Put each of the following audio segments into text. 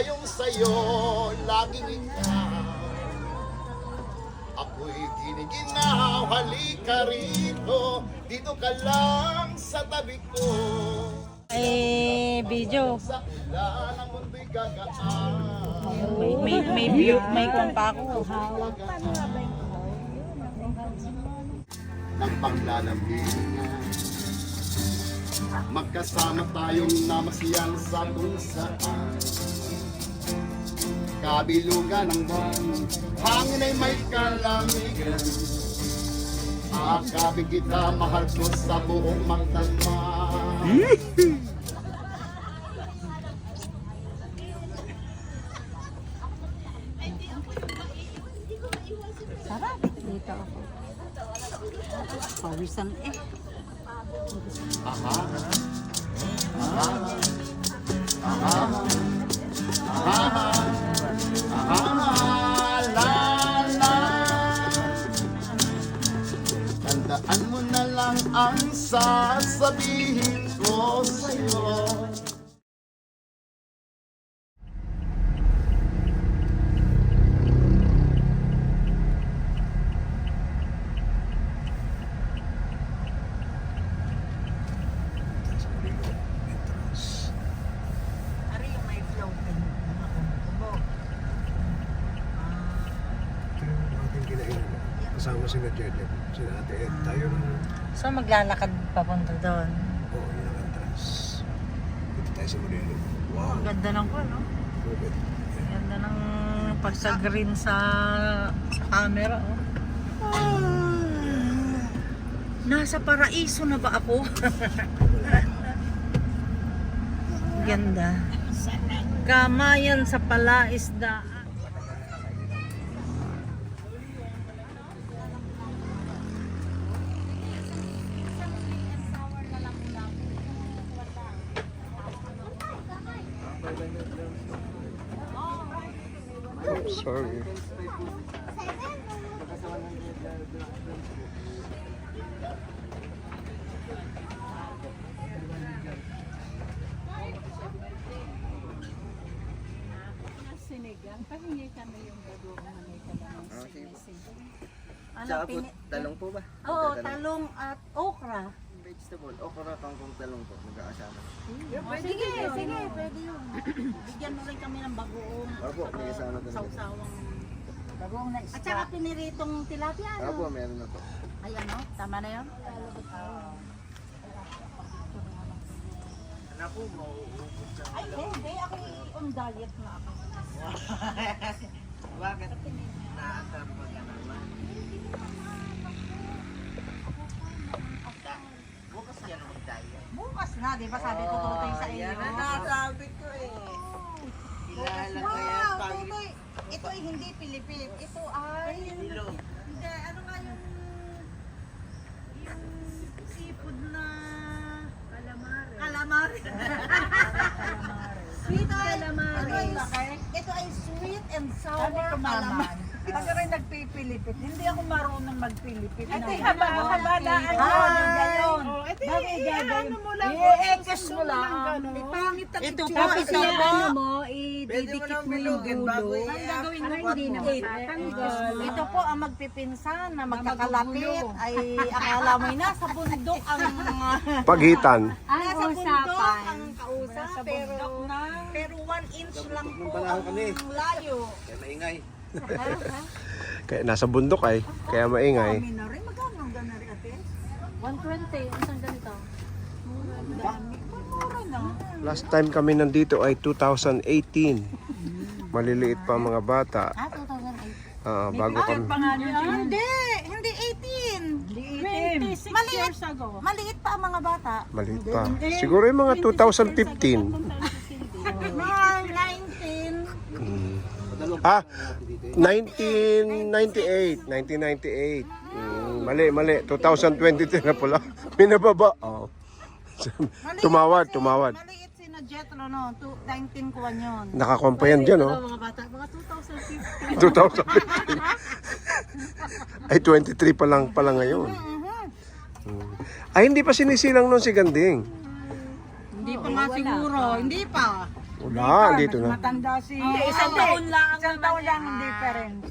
sayo, laging ikaw. Ako'y giniginaw, halika rito, dito ka lang sa tabi ko. Video. Sa ulan ang mundo'y gagaan. May view, may kumpa ko. Ng panglalambingan, magkasama tayong namasyal sa kung saan. Kabilugan ng buwan, hangin ay may kalamigan. Akabig kita, mahal ko sa buong magdamag. Sarap. Dito ako. Pawisan eh. Aha. Aha. Aha. Aha. Aha. La la. Tandaan mo na lang ang sasabihin ko sa'yo. Ari yung may floating. Ito yung ating kinain. Kasama sila Jedep, sila Ate Ed. Tayo ng So maglalakad papunta doon. yun ang entrance. Dito tayo sa Moreno. Wow! Ang ganda ng ko, no? Good. Ganda ng pagsa-green sa camera, oh. Nasa paraiso na ba ako? Ganda. Kamayan sa palaisdaan. Sorry. Sinigang, pahingi ka na yung bagoong manay ka lang. Ano, Tsaka po, talong po ba? Oo, talong at okra. Vegetable, okra, kangkong talong po, magkakasama. Sige, sige, pwede yun. Bigyan mo rin kami ng bagoong. Opo, may kasama talaga. Sausawang bagoong na isda. At saka piniritong tilapia, ano? Opo, meron na po. Ay, ano? Tama na yun? Naku, mauubos siya. Ay, hindi. Ako on diet na ako. Bakit? Naatampa ka naman. Bukas yan ang tayo. Bukas na, di ba? Sabi ko tutoy sa iyo. Yan ang nasabi ko eh. Kilala ko yan. Wow, Pag tutoy. Ito ay hindi Pilipin. Ito ay... ilog. Hindi, ano nga yung seafood na calamari. Sweet calamari. Ito ay sweet and sour calamari. Kasi rin nagpipilipit. Hindi ako marunong magpilipit. Ito na. haba-habaan. Gayon. Bakit gagawin? I-ekes mo lang. Pangit ang Ito itsura. po, Ito mo, ididikit mo yung gulo. Ang gagawin mo hindi naman ito po ang magpipinsan na magkakalapit ay akala mo nasa bundok ang Pagitan. nasa bundok ang kausap pero 1 inch lang po ang layo. Kaya maingay. Kaya nasa bundok ay, kaya maingay. Kami na rin. Magkano ang gana rin ate? 120 ang ganito. Mura na. Last time kami nandito ay 2018. Maliliit pa ang mga bata. 2008. Bago kami. Hindi 18. 26 Maliit. years ago. Maliit pa ang mga bata. Maliit pa. Siguro yung mga 2015. Mga 19. Ah, 1998. 1998. Mali. 2023 na pala. Binababa. Oh. Tumawad. Maliit si na Jetro no, 19 ko yun. Nakakompa yan dyan, oh. Mga bata, mga 2015. 2015. Ay, 23 pa lang pala ngayon. Ay, hindi pa sinisilang nun si Ganding. Hindi pa nga siguro, hindi pa. Wala, dito na. Matanda si... Isang taon lang ang Isang taon lang ang difference.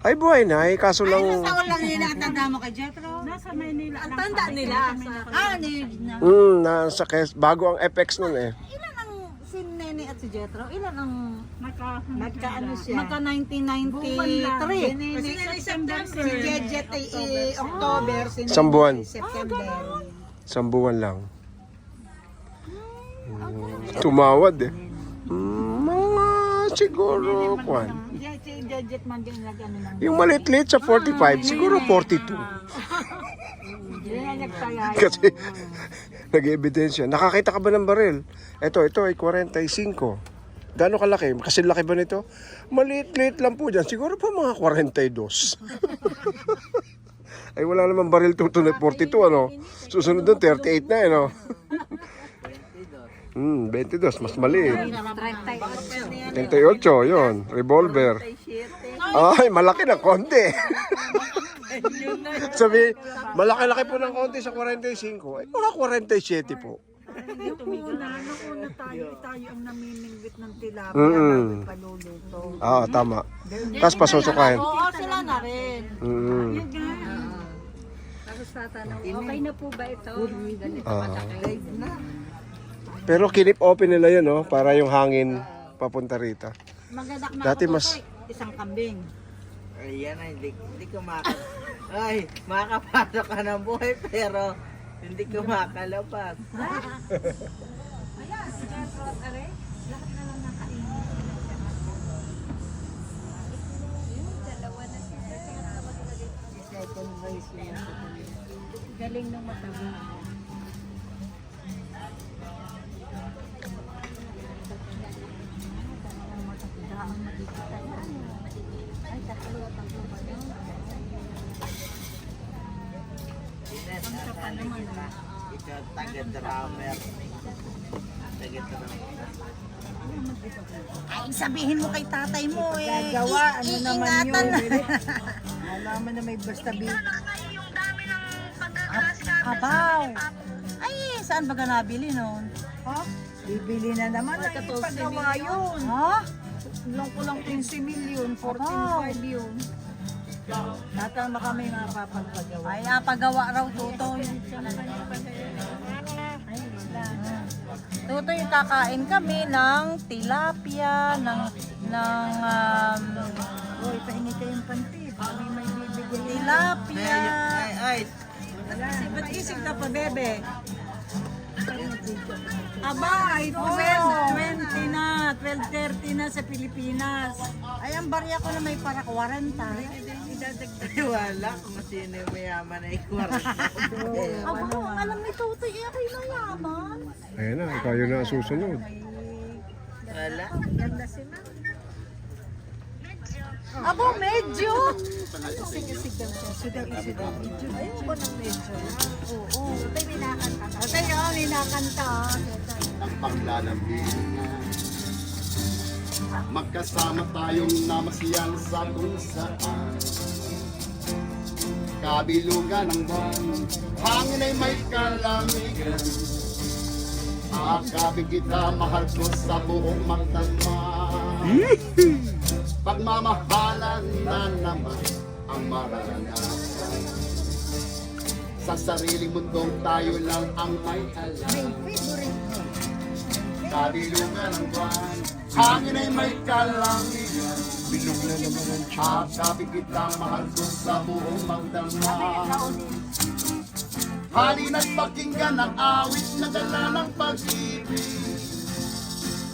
Ay, buhay na. Kaso lang... taon lang nila ang tanda mo kay Jetro. Nasa Maynila. Ang tanda nila. Na. Nasa bago ang FX nun eh. Ilan ang si Nene at si Jetro? Ilan ang Magkaano siya? magka 1993? Kasi September. Si Jejet ay October. Si Nene Isang buwan. ay September. Isang buwan lang. Tumawad eh. Mga siguro, kwan. Si Jejet man din nag-ano lang. Yung maliit-liit sa 45, siguro 42. Hindi na nagtaya. Kasi nag-evidensya. Nakakita ka ba ng baril? Ito ay 45. Gaano kalaki? Kasi laki ba nito? Maliit-liit lang po dyan. Siguro pa mga 42. Ay wala naman baril tutunay 42 ano. Susunod doon 38 na eh no. 22 mas maliit. 38 yon, revolver. Ay malaki ng konti. Sabi, malaki-laki po ng konti sa 45. Ay mga 47 po. Una tayo ang namimingwit ng tilapia Mm. bago paluluto. Tama. Tapos pasusukahin. Oo, sila na rin. Tapos tatanong, okay na po ba ito? Ganito kalaki. Pero kinip open nila yun, no? Para yung hangin papunta rito. Magadak na Dati ako, mas- Totoy. Isang kambing. Ayan ay, hindi ko Ay, makakapasok ka ng buhay pero hindi ko makalabas. Second race na yan. Galing ng matabi. Ikaw taga-drummer. Ay, sabihin mo kay tatay mo eh. Gagawa, ano naman Iingatan yun? na. Alaman na may basta big. Abaw. Ay, saan ba ka nabili nun? Ha? Bibili na naman ay paggawa yun. Ha? Lang ko lang 15 million, 14.5 yun. Tatama kami mapapagpagawa. Ay, pagawa raw, Tutoy. Tutoy, kakain kami ng tilapia, ng Uy, pahingi kayong panti. Baka may bibigyan. tilapia. Ay, Ba't isip ka pa, bebe? Aba, ay 12:20 na, 12:30 na sa Pilipinas. Ay, ang barya ko na may para 40. wala kung sino yung mayaman ay kwarta. Aba, alam ni Tutoy, eh, ako'y mayaman. Ayan na, ikaw yun na susunod. Wala. Ganda sila. Aba, medyo. Sidaw. Ayun ko ng medyo. Oo. Tayo ninakanta. Tayo, ninakanta. Paglalambing magkasama tayong namasyal sa kung saan kabilugan ng buwan, hangin ay may kalamigan. Akabig kita, mahal ko sa buong magdamag. Pagmamahalan na naman ang maranasan. Sa sariling mundong tayo lang ang may alam. Kabilungan ng buwan, hangin ay may kalamigan. Bilog na naman ang tiyan. Akabig kita, mahal ko sa buong magdamag. Halina't pakinggan ang awit na dala ng pag-ibig.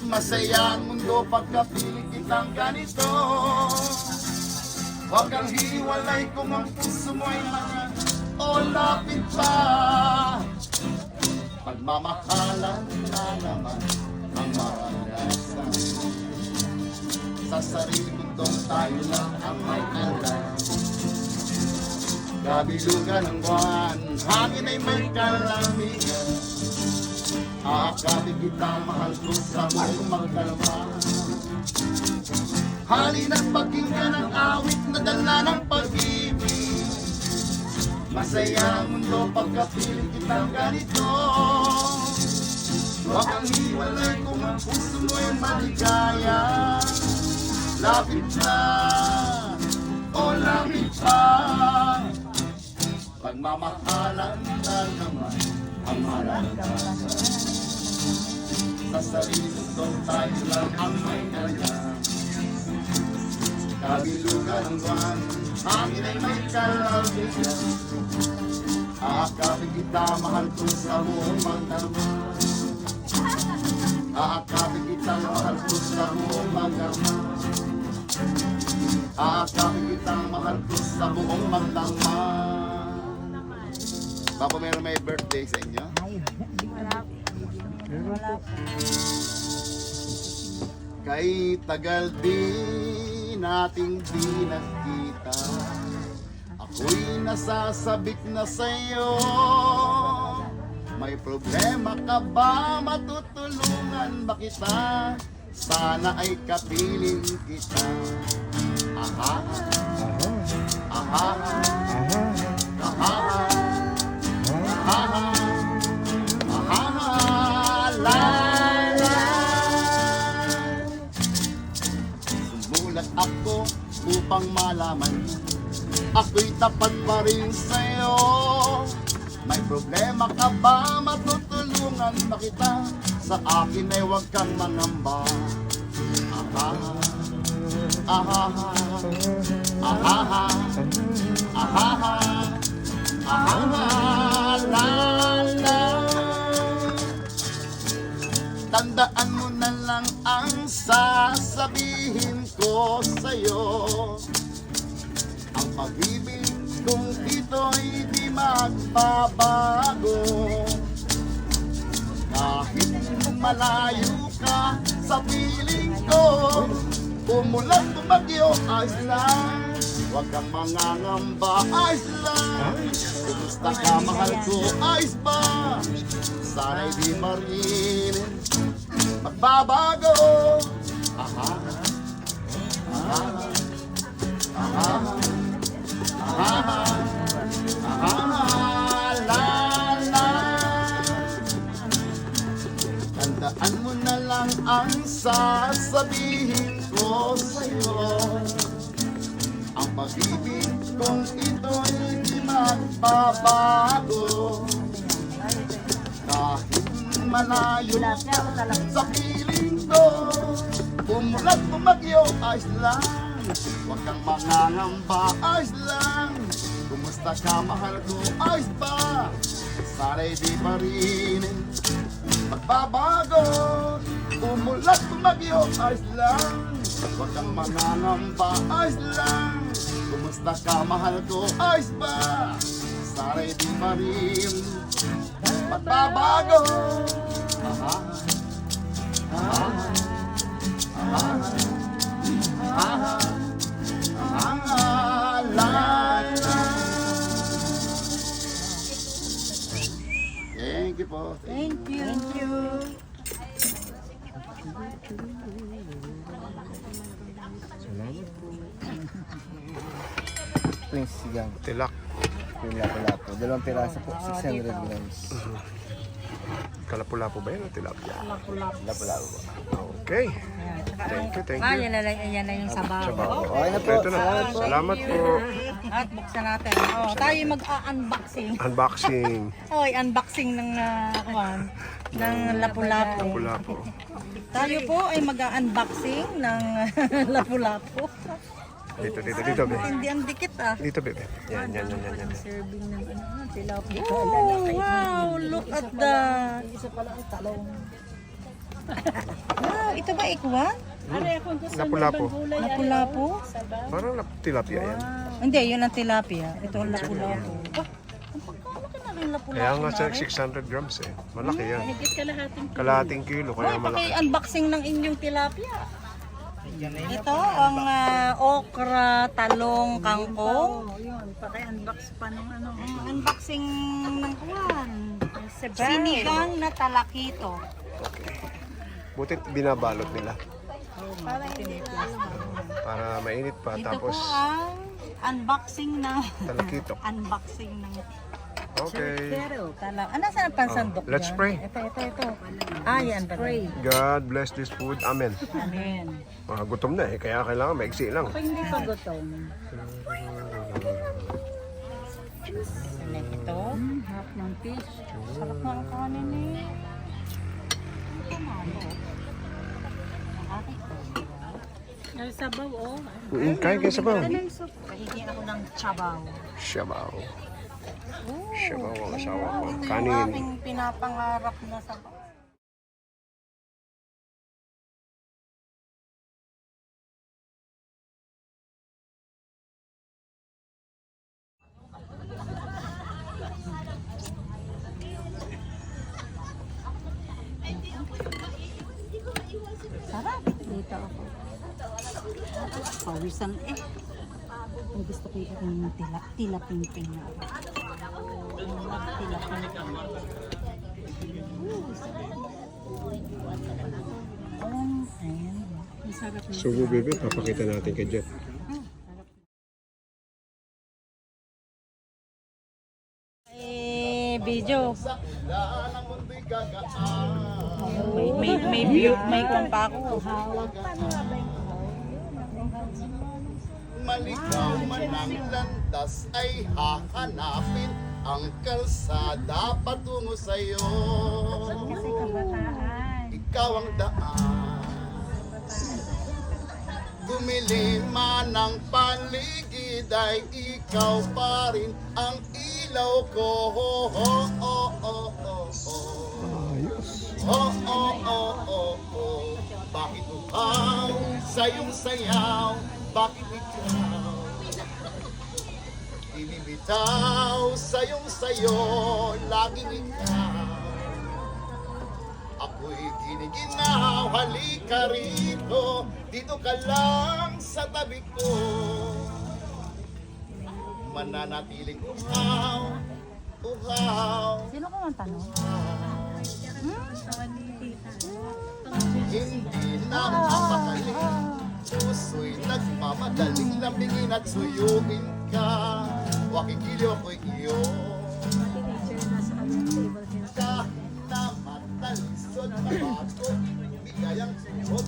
Masaya ang mundo pagkapiling kitang ganito. Huwag kang hiwalay kung ang puso mo'y mga o lapit pa. Pagmamahalan na naman ang maranasan. Sa sarili mundong tayo lang ang may alam. Kabilugan ng buwan, hangin ay may kalamigan. Akabig kita, mahal ko sa buong magdalwa. Halina't pakinggan ang awit na dala ng pag-ibig. Masaya ang mundo pagkapiling kitang ganito. Huwag kang hiwalay kung ang puso mo'y maligaya. Lapit na o lapit pa, pagmamahalan na naman ang mahalaga. Sa sarili ko tayo lang ang may kanya. Kabilugan ng buwan, hangin ay may kalabigan. Aakapin kita, mahal ko sa buong magdarma. Aakapin kita, mahal ko sa buong magdarma. Aakapin kita, mahal ko sa buong magdarma. Baka meron may birthday sa inyo? Kay tagal din nating di nakita, ako'y nasasabik na sa'yo. May problema ka ba? Matutulungan ba kita? Sana ay kapiling kita. Aha, aha, aha, aha, aha, la, la. Sumulat ako upang malaman ako'y tapat pa rin sa'yo. May problema ka ba? Matutulungan ba kita? Sa akin ay huwag kang mangamba. Aha, aha, aha, aha, aha, la, la. Tandaan mo na lang ang sasabihin ko sa'yo. Ang pag-ibig kung ito'y di magbabago. Kahit malayo ka sa piling ko, umulan bumagyo, ayos lang. Huwag kang mangangamba, ayos lang. Kumusta ka, mahal ko, ayos ba? Sana'y di marinin magbabago. Aha, aha, aha, aha, aha, la, la. Tandaan mo na lang ang sasabihin ko sa'yo. Ang pag-ibig kung ito'y di magbabago. Kahit malayo sa piling ko, umulat bumagyo, ayos lang. Huwag kang mangangamba, ayos lang. Kumusta ka, mahal ko, ayos ba? Sana'y di pa rin magbabago. Umulat bumagyo, ayos lang. Huwag kang mangangamba, ayos lang. Kumusta ka, mahal ko, ayos ba? Sana'y di pa rin magbabago. Aha, aha, aha, aha, aha, la, la. Thank you po. Thank you. Thank you. Salamat po. Prince Sigang. Tilak. Yung lapo-lapo. 2 piraso po, 600 grams. Kalapu-lapu ba yan o tilapia? Lapo-lapo po. Okay. Thank you, thank you. Yan na yung sabaw. Sabaw. Okay na po. Ito na. Salamat po. At buksan natin. Oh, tayo mag-unboxing. Unboxing. Oy, unboxing ng ng lapu-lapu. Lapu-lapu. Tayo po ay mag-unboxing ng lapu-lapu. Dito, be. Hindi ang dikit ah. Dito, bebe. Yan. Serving ng tilapia. Oh, wow, look at that. Isa pala ang talong. Wow, ito ba ikwan? Lapu-lapu. Lapu-lapu? Parang tilapia yan. Hindi, yun ang tilapia. Ito ang lapu-lapu. Ang pagkano ka na rin lapu-lapu Kaya nga sa na rin? 600 grams eh. Malaki yan. Higit kalahating Kalahating kilo, kaya Hoy, malaki. paki-unboxing ng inyong tilapia. Ito ang okra, talong, kangkong. Oh, yun. Paki-unbox pa ng ano. Unboxing ng kuwan. Sinigang na talakito. Butit binabalot nila Para hindi na para mainit pa. Ito po Tapos ang unboxing ng talakitok. unboxing ng Okay. Pero, talaga. Ano saan ang pansandok Let's yan? pray. Ito. Ah, yan. Pray. God bless this food. Amen. Amen. Gutom na eh, kaya kailangan maiksi lang. Pag hindi pa gutom. Select ito. Half ng fish. Sarap na ang kanin eh. Ay, sabaw, oh. Kain kayo sabaw. Pahingi ako ng chabaw. Shabaw. Shabaw ang asawa ko. Ito yung Kanin. aking pinapangarap na sabaw. Sarap. Dito ako. Pawisan eh. Ang gusto ko yung tila pimping na. Tila pimping. Ayan. Ang sarap na. Subo bebe, papakita natin kay Jeff. Video. May view, may kumpa ako. Malikaw man ang landas ay hahanapin ang kalsada patungo sa'yo. Kasi kabataan. Ikaw ang daan. Gumiling man ang paligid ay ikaw pa rin ang ilaw ko. Oh, oh, oh, oh, oh, oh. Ayos. Oh, oh, oh, oh, oh. Bakit uhaw sa iyong sayaw? Bakit ikaw ibibitaw sa iyong sayo? Laging ikaw. Ako'y giniginaw, halika rito. Dito ka lang sa tabi ko. Mananatiling uhaw, uhaw. Sino kumanta no? Hindi na mapakaling. Puso'y nagmamadaling lambingin at suyuin ka. Waking giliw ako'y iyo. Kahit na matalisod na bago, bigayang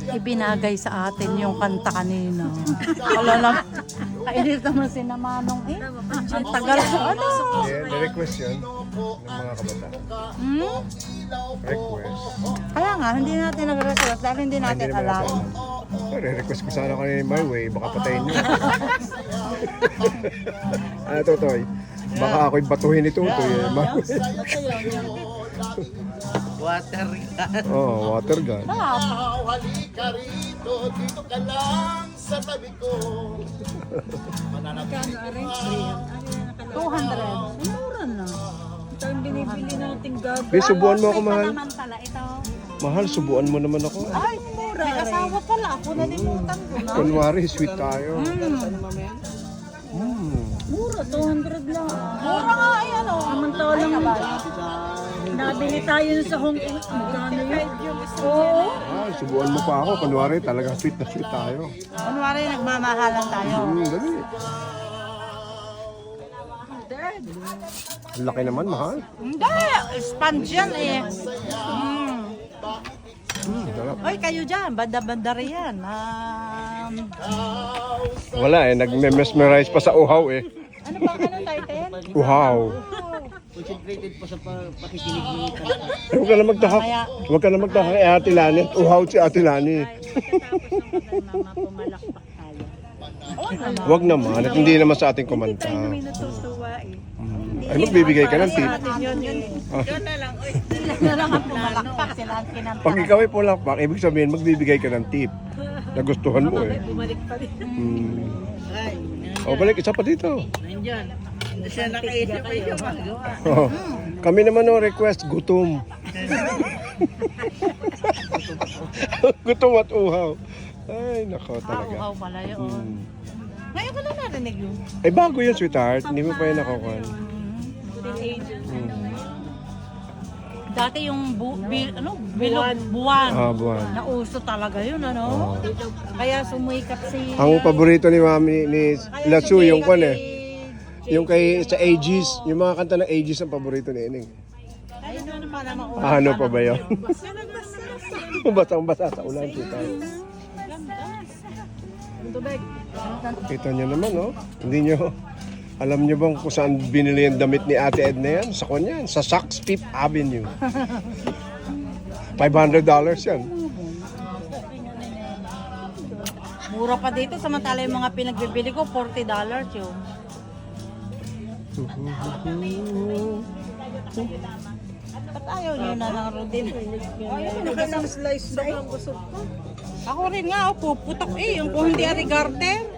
Ibinagay sa atin yung kanta kanina. Wala lang. Kainit naman si Namanong eh. Ang tagal sa ano. Request yun ng mga kabataan. Request. Kaya nga, hindi natin nag-request dahil hindi natin alam. Re-request ko sana kanina My Way, baka patayin nyo. Ano to, Toy? Baka ako'y batuhin ni Tutoy eh. My Way. Water gun. Oh, water gun. halika rito. Dito ka lang sa tabi ko. Mananatiling uhaw. 200. Mura na. Ito yung binibili nating gabi. Be, subuan mo ako, mahal. naman pala ito. Mahal, subuan mo naman ako. Ay, mura. May asawa pala. Ako nalimutan ko na. Kunwari, sweet tayo. Mura, 200 lang. Mura nga ay ano. Samantalang nabili tayo sa Hong Kong. Magkano yun? Oo. Ah, subuan mo pa ako. Kunwari, talagang sweet na sweet tayo. Kunwari, nagmamahalan tayo. Dali. Laki naman, mahal. Hindi, sponge yan eh. Sarap. Oy, kayo dyan, banda-banda rin yan. Wala eh, nag-mesmerize pa sa uhaw eh. Ano ba, anong title? Uhaw. Concentrated po sa pakikinig mo. Huwag ka na magtaka. Huwag ka na magtaka kay Ate Lani. Uhaw si Ate Lani. Mama, pumalakpak tayo. Huwag naman, at hindi naman sa ating kumanta. Natutuwa eh. Ay, magbibigay ka ng tip. Sila na lang ang pumalakpak, sila ang kinanta. Pag ikaw ay pulakpak, ibig sabihin magbibigay ka ng tip. Nagustuhan mo eh. Bumalik pa rin. Ay, O balik, isa pa dito. nandyan. Siya nakaisip ay yung magawa. Oh, kami naman no request, gutom. Gutom at uhaw. Ay, nako talaga. Uhaw pala yun. Ngayon ko lang narinig yun. Ay, bago yun, sweetheart. Hindi mo pa yun nakukuhan. Dati yung buwan. Ah, buwan. Nauso talaga yun, ano? Kaya sumikat si... Ang paborito ni Mami ni Latsu, yung kwan eh. Yung kay sa Aegis, yung mga kanta ng Aegis ang paborito ni Ining. Ayun na naman ang mauna. Ano pa ba yun? Basang-basa sa ulan, tita. Kita niyo naman, oh. Hindi niyo, alam niyo bang kung saan binili yung damit ni Ate Edna yan? Sa kanya, sa Saks Fifth Avenue. $500 yan. Mura pa dito, samantala yung mga pinagbibili ko, $40 yun. Ba't ayaw nyo na ng Rodin? Nakasang slice na ang gusto ko. Ako rin nga, puputok eh. Yung kung hindi ari garter.